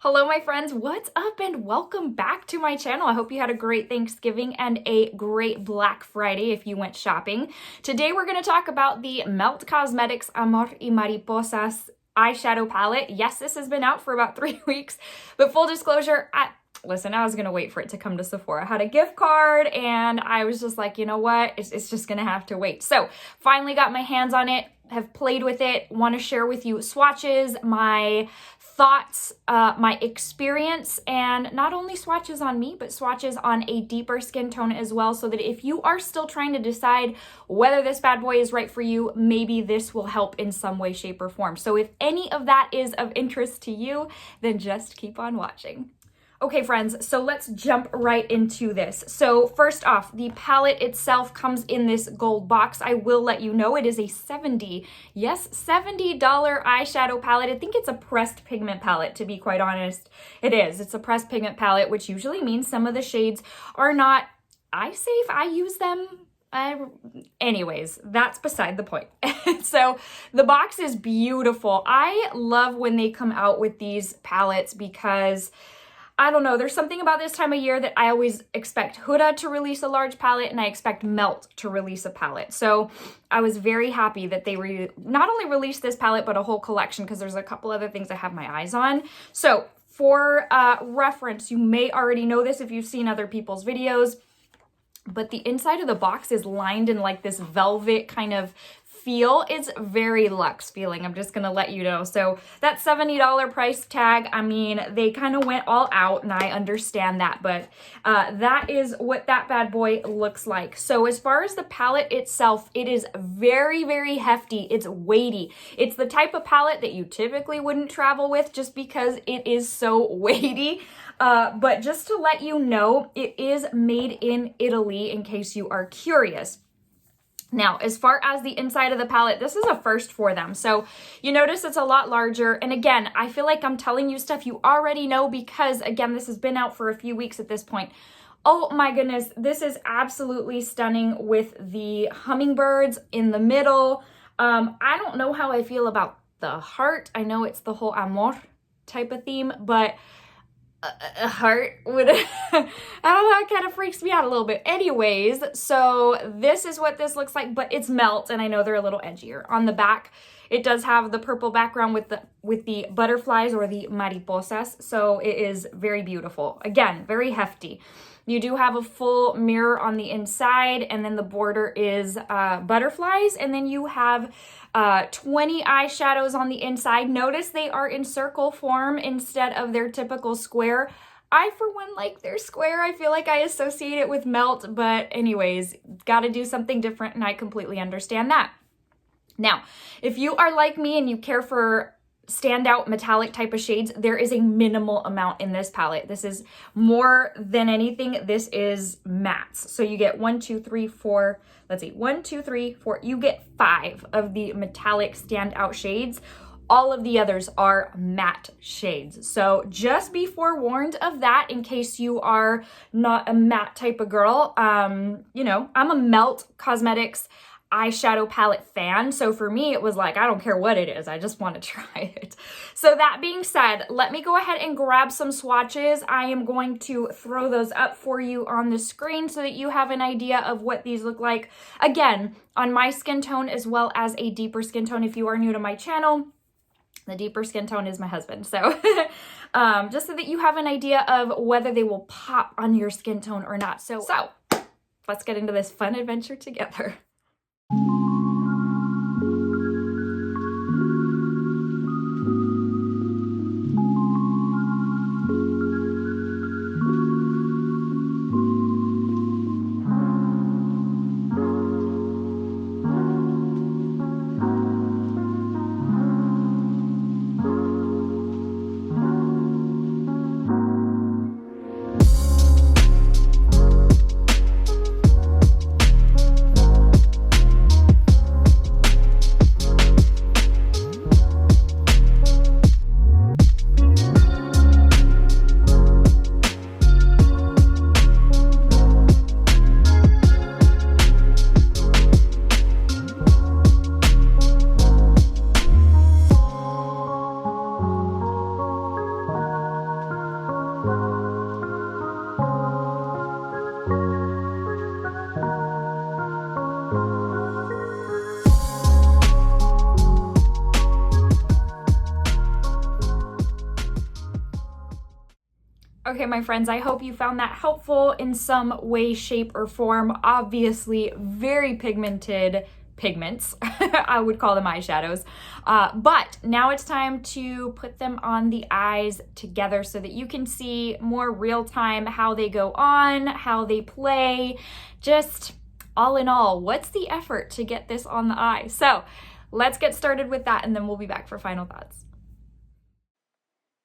Hello, my friends. What's up and welcome back to my channel. I hope you had a great Thanksgiving and a great Black Friday if you went shopping. Today, we're going to talk about the Melt Cosmetics Amor Y Mariposas eyeshadow palette. Yes, this has been out for about 3 weeks, but full disclosure, I was going to wait for it to come to Sephora. I had a gift card and I was just like, you know what? It's just going to have to wait. So finally got my hands on it, have played with it, want to share with you swatches, my thoughts, my experience, and not only swatches on me, but swatches on a deeper skin tone as well, so that if you are still trying to decide whether this bad boy is right for you, maybe this will help in some way, shape, or form. So if any of that is of interest to you, then just keep on watching. Okay, friends, so let's jump right into this. So first off, the palette itself comes in this gold box. I will let you know it is a $70 eyeshadow palette. I think it's a pressed pigment palette, to be quite honest. It is. It's a pressed pigment palette, which usually means some of the shades are not eye safe. I use them. Anyways, that's beside the point. So the box is beautiful. I love when they come out with these palettes because I don't know, there's something about this time of year that I always expect Huda to release a large palette and I expect Melt to release a palette. So I was very happy that they not only released this palette, but a whole collection, because there's a couple other things I have my eyes on. So for reference, you may already know this if you've seen other people's videos, but the inside of the box is lined in like this velvet kind of feel. It's very luxe feeling. I'm just gonna let you know. So that $70 price tag, I mean, they kind of went all out and I understand that, but that is what that bad boy looks like. So as far as the palette itself, it is very, very hefty. It's weighty. It's the type of palette that you typically wouldn't travel with just because it is so weighty. But just to let you know, it is made in Italy in case you are curious. Now, as far as the inside of the palette, this is a first for them. So you notice it's a lot larger. And again, I feel like I'm telling you stuff you already know because, again, this has been out for a few weeks at this point. Oh my goodness, this is absolutely stunning with the hummingbirds in the middle. I don't know how I feel about the heart. I know it's the whole amor type of theme, but a heart would, I don't know, it kind of freaks me out a little bit. Anyways, so this is what this looks like, but it's Melt, and I know they're a little edgier. On the back, it does have the purple background with the butterflies or the mariposas, so it is very beautiful. Again, very hefty. You do have a full mirror on the inside, and then the border is butterflies, and then you have 20 eyeshadows on the inside. Notice they are in circle form instead of their typical square. I, for one, like their square. I feel like I associate it with Melt, but anyways, got to do something different, and I completely understand that. Now, if you are like me and you care for standout metallic type of shades, there is a minimal amount in this palette. This is more than anything. This is mattes. So you get 1, 2, 3, 4. Let's see, 1, 2, 3, 4. You get 5 of the metallic standout shades. All of the others are matte shades. So just be forewarned of that in case you are not a matte type of girl. You know, I'm a Melt Cosmetics eyeshadow palette fan. So for me, it was like, I don't care what it is. I just want to try it. So that being said, let me go ahead and grab some swatches. I am going to throw those up for you on the screen so that you have an idea of what these look like. Again, on my skin tone as well as a deeper skin tone. If you are new to my channel, the deeper skin tone is my husband. So just so that you have an idea of whether they will pop on your skin tone or not. So let's get into this fun adventure together. Okay, my friends, I hope you found that helpful in some way, shape, or form. Obviously, very pigmented pigments. I would call them eyeshadows. But now it's time to put them on the eyes together so that you can see more real time how they go on, how they play. Just all in all, what's the effort to get this on the eye? So let's get started with that, and then we'll be back for final thoughts.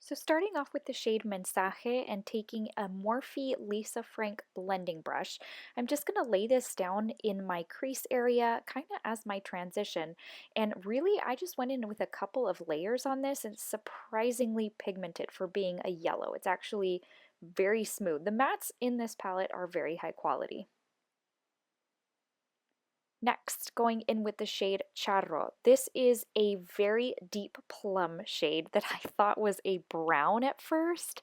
So starting off with the shade Mensaje and taking a Morphe Lisa Frank blending brush, I'm just going to lay this down in my crease area kind of as my transition. And really, I just went in with a couple of layers on this, and it's surprisingly pigmented for being a yellow. It's actually very smooth. The mattes in this palette are very high quality. Next, going in with the shade Charro. This is a very deep plum shade that I thought was a brown at first,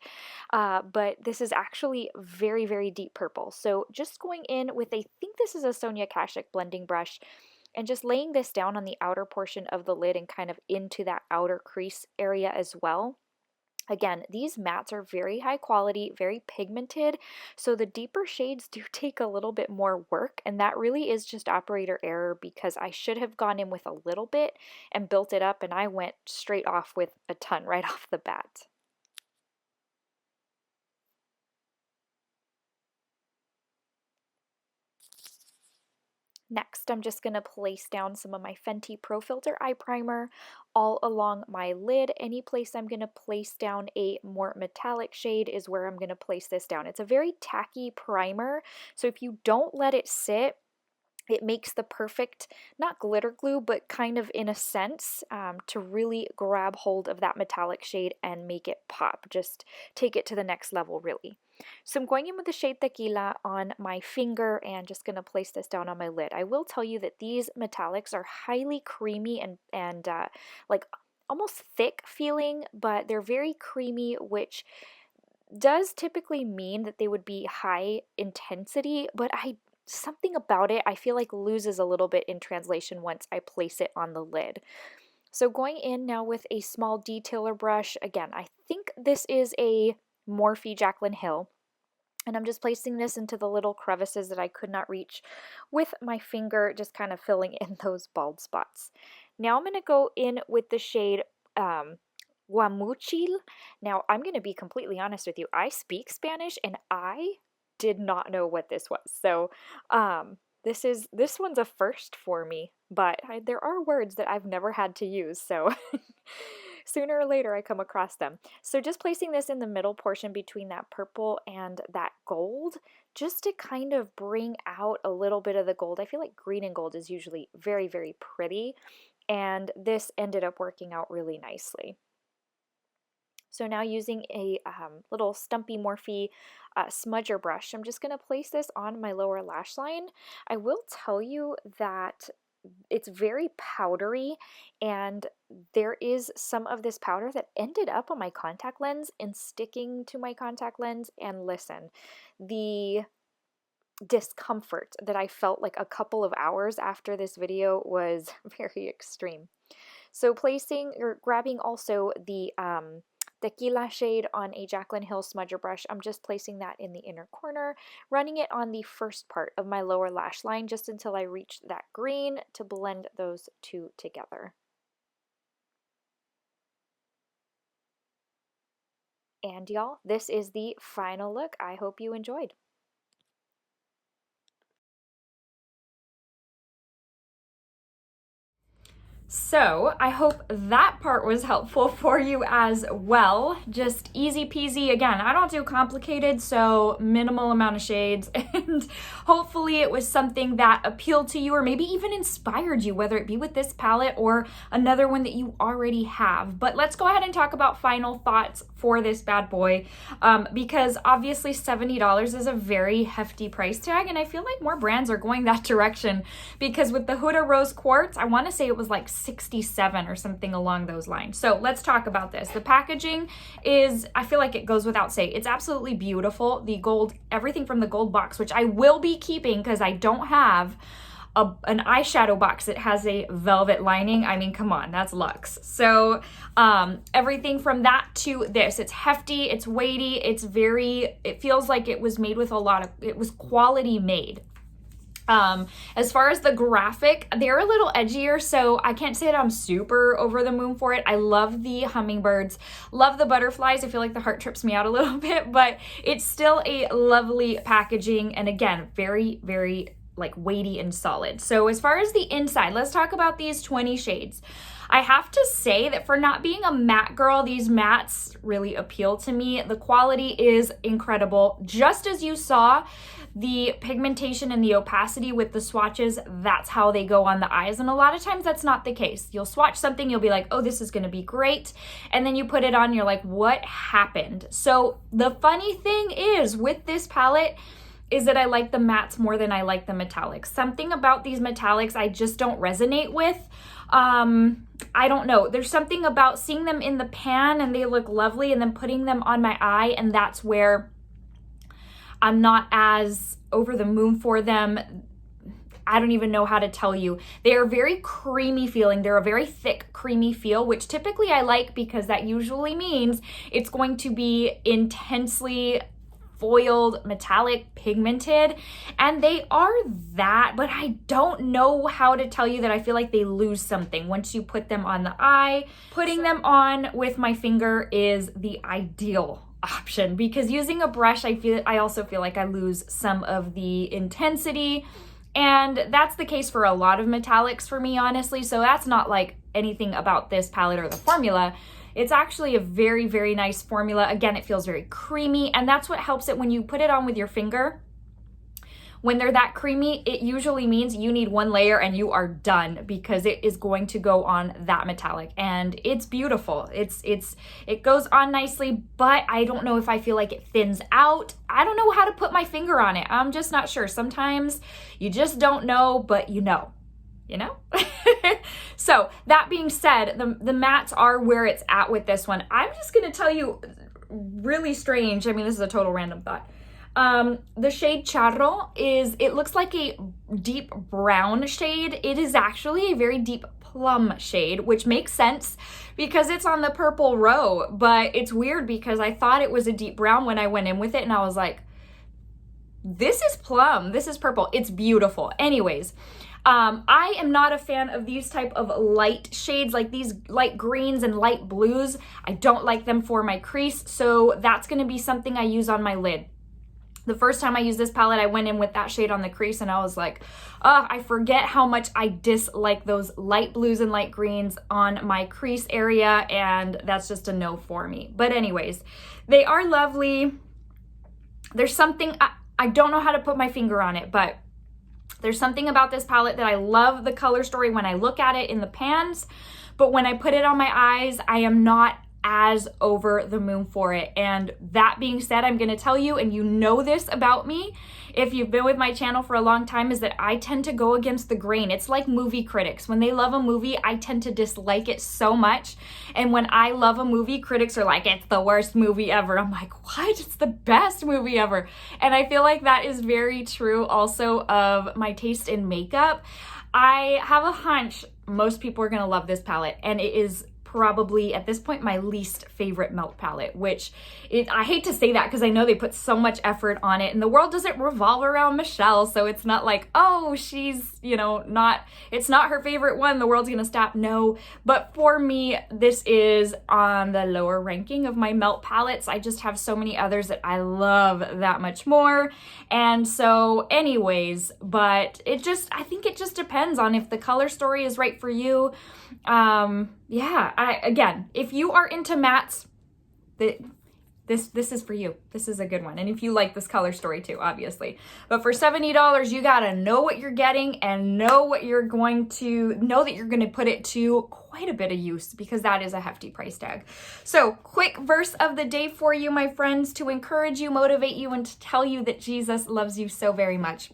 but this is actually very, very deep purple. So just going in with I think this is a Sonia Kashuk blending brush, and just laying this down on the outer portion of the lid and kind of into that outer crease area as well. Again, these mattes are very high quality, very pigmented, so the deeper shades do take a little bit more work, and that really is just operator error because I should have gone in with a little bit and built it up, and I went straight off with a ton right off the bat. Next, I'm just going to place down some of my Fenty Pro Filter Eye Primer all along my lid. Any place I'm going to place down a more metallic shade is where I'm going to place this down. It's a very tacky primer, so if you don't let it sit, it makes the perfect, not glitter glue, but kind of in a sense, to really grab hold of that metallic shade and make it pop. Just take it to the next level, really. So I'm going in with the shade Tequila on my finger and just going to place this down on my lid. I will tell you that these metallics are highly creamy and like almost thick feeling, but they're very creamy, which does typically mean that they would be high intensity, but something about it I feel like loses a little bit in translation once I place it on the lid. So going in now with a small detailer brush, again, I think this is a Morphe Jaclyn Hill, and I'm just placing this into the little crevices that I could not reach with my finger, just kind of filling in those bald spots. Now I'm going to go in with the shade Guamuchil. Now I'm going to be completely honest with you, I speak Spanish and I did not know what this was. So this one's a first for me, but there are words that I've never had to use, so sooner or later I come across them. So just placing this in the middle portion between that purple and that gold, just to kind of bring out a little bit of the gold. I feel like green and gold is usually very, very pretty, and this ended up working out really nicely. So now using a little stumpy Morphe smudger brush, I'm just going to place this on my lower lash line. I will tell you that it's very powdery, and there is some of this powder that ended up on my contact lens and sticking to my contact lens, and listen, the discomfort that I felt like a couple of hours after this video was very extreme. So placing or grabbing also the Tequila shade on a Jaclyn Hill smudger brush, I'm just placing that in the inner corner, running it on the first part of my lower lash line just until I reach that green to blend those two together. And y'all, this is the final look. I hope you enjoyed. So I hope that part was helpful for you as well. Just easy peasy. Again, I don't do complicated, so minimal amount of shades, and hopefully it was something that appealed to you or maybe even inspired you, whether it be with this palette or another one that you already have. But let's go ahead and talk about final thoughts for this bad boy, because obviously $70 is a very hefty price tag, and I feel like more brands are going that direction, because with the Huda Rose Quartz, I want to say it was like 67 or something along those lines. So let's talk about this. The packaging is, I feel like it goes without saying, it's absolutely beautiful. The gold, everything from the gold box, which I will be keeping because I don't have an eyeshadow box that has a velvet lining. I mean, come on, that's luxe. So everything from that to this, it's hefty, it's weighty, it feels like it was made with it was quality made. As far as the graphic, they're a little edgier, so I can't say that I'm super over the moon for it. I love the hummingbirds, love the butterflies. I feel like the heart trips me out a little bit, but it's still a lovely packaging, and again, very, very like weighty and solid. So as far as the inside, let's talk about these 20 shades. I have to say that for not being a matte girl, these mattes really appeal to me. The quality is incredible. Just as you saw the pigmentation and the opacity with the swatches, that's how they go on the eyes. And a lot of times that's not the case. You'll swatch something, you'll be like, oh, this is gonna be great. And then you put it on, you're like, what happened? So the funny thing is with this palette, is that I like the mattes more than I like the metallics. Something about these metallics I just don't resonate with. I don't know. There's something about seeing them in the pan and they look lovely, and then putting them on my eye, and that's where I'm not as over the moon for them. I don't even know how to tell you. They are very creamy feeling. They're a very thick, creamy feel, which typically I like because that usually means it's going to be intensely foiled, metallic, pigmented, and they are that, but I don't know how to tell you that I feel like they lose something once you put them on the eye. Putting them on with my finger is the ideal option, because using a brush, I also feel like I lose some of the intensity, and that's the case for a lot of metallics for me, honestly. So that's not like anything about this palette or the formula. It's actually a very, very nice formula. Again, it feels very creamy, and that's what helps it when you put it on with your finger. When they're that creamy, it usually means you need one layer and you are done, because it is going to go on that metallic, and it's beautiful. It goes on nicely, but I don't know if I feel like it thins out. I don't know how to put my finger on it. I'm just not sure. Sometimes you just don't know, but you know. So that being said, the mattes are where it's at with this one. I'm just going to tell you, really strange. I mean, this is a total random thought. The shade Charro it looks like a deep brown shade. It is actually a very deep plum shade, which makes sense because it's on the purple row, but it's weird because I thought it was a deep brown when I went in with it, and I was like, this is plum, this is purple. It's beautiful. Anyways, I am not a fan of these type of light shades, like these light greens and light blues. I don't like them for my crease, so that's going to be something I use on my lid. The first time I used this palette, I went in with that shade on the crease, and I was like, oh, I forget how much I dislike those light blues and light greens on my crease area, and that's just a no for me. But anyways, they are lovely. There's something, I don't know how to put my finger on it, but there's something about this palette that I love the color story when I look at it in the pans, but when I put it on my eyes, I am not as over the moon for it. And that being said, I'm going to tell you, and you know this about me, if you've been with my channel for a long time, is that I tend to go against the grain. It's like movie critics. When they love a movie, I tend to dislike it so much. And when I love a movie, critics are like, it's the worst movie ever. I'm like, what? It's the best movie ever. And I feel like that is very true also of my taste in makeup. I have a hunch most people are going to love this palette, and it is probably at this point my least favorite melt palette, which I hate to say that because I know they put so much effort on it, and the world doesn't revolve around Michelle, so it's not like, oh, she's, it's not her favorite one, the world's gonna stop. No, but for me, this is on the lower ranking of my melt palettes. I just have so many others that I love that much more. And so anyways, but I think it just depends on if the color story is right for you. Again, if you are into mattes, This is for you. This is a good one. And if you like this color story too, obviously. But for $70, you got to know what you're getting and know that you're going to put it to quite a bit of use, because that is a hefty price tag. So, quick verse of the day for you, my friends, to encourage you, motivate you, and to tell you that Jesus loves you so very much.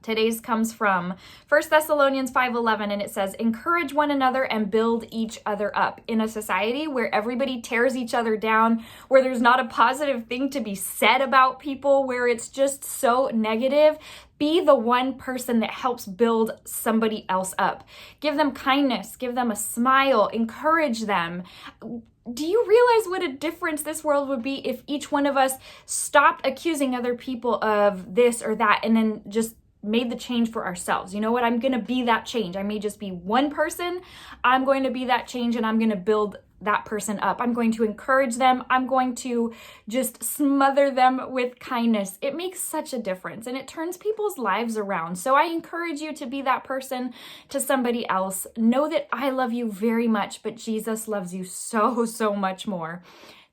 Today's comes from 1 Thessalonians 5:11, and it says, encourage one another and build each other up. In a society where everybody tears each other down, where there's not a positive thing to be said about people, where it's just so negative, be the one person that helps build somebody else up. Give them kindness, give them a smile, encourage them. Do you realize what a difference this world would be if each one of us stopped accusing other people of this or that and then just made the change for ourselves? You know what? I'm going to be that change. I may just be one person. I'm going to be that change, and I'm going to build that person up. I'm going to encourage them. I'm going to just smother them with kindness. It makes such a difference, and it turns people's lives around. So I encourage you to be that person to somebody else. Know that I love you very much, but Jesus loves you so, so much more.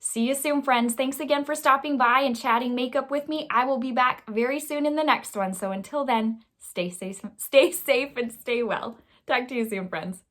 See you soon, friends. Thanks again for stopping by and chatting makeup with me. I will be back very soon in the next one. So until then, stay safe and stay well. Talk to you soon, friends.